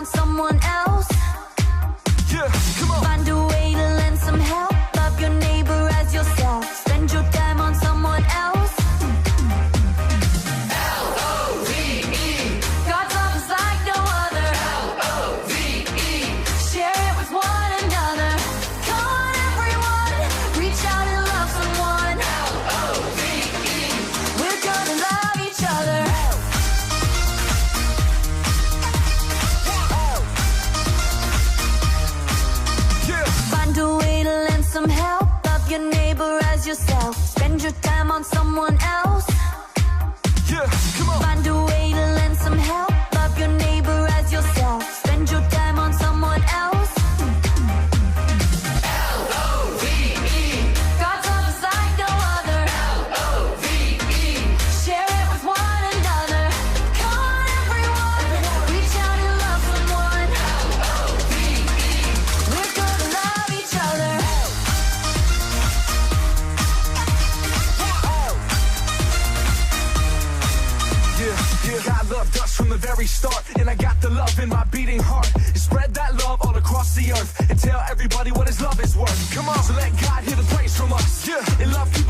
on someone else. Yeah, come on. Find a way to lend some help. Love your neighbor as yourself. Spend your time on someone else. L-O-V-E. God's love is like no other. L-O-V-E. Share it with one another. Come on, everyone. Reach out and love someone. L-O-V-E. We're gonna love each other. Yeah. Find a way to lend some help. Love your neighbor as yourself. Spend your time on someone else. Yeah, come on. Find a way to lend some help. Love your neighbor as yourself. Spend your time on someone else. L-O-V-E. God's love is like no other. L-O-V-E. Share it with one another. Come on, everyone. Reach out and love someone. L-O-V-E. We're gonna love each other. Yeah, God loved us from the very start, and I got the love in my beating heart. And spread that love all across the earth, and tell everybody what His love is worth. Come on, so let God hear the praise from us. Yeah, and love.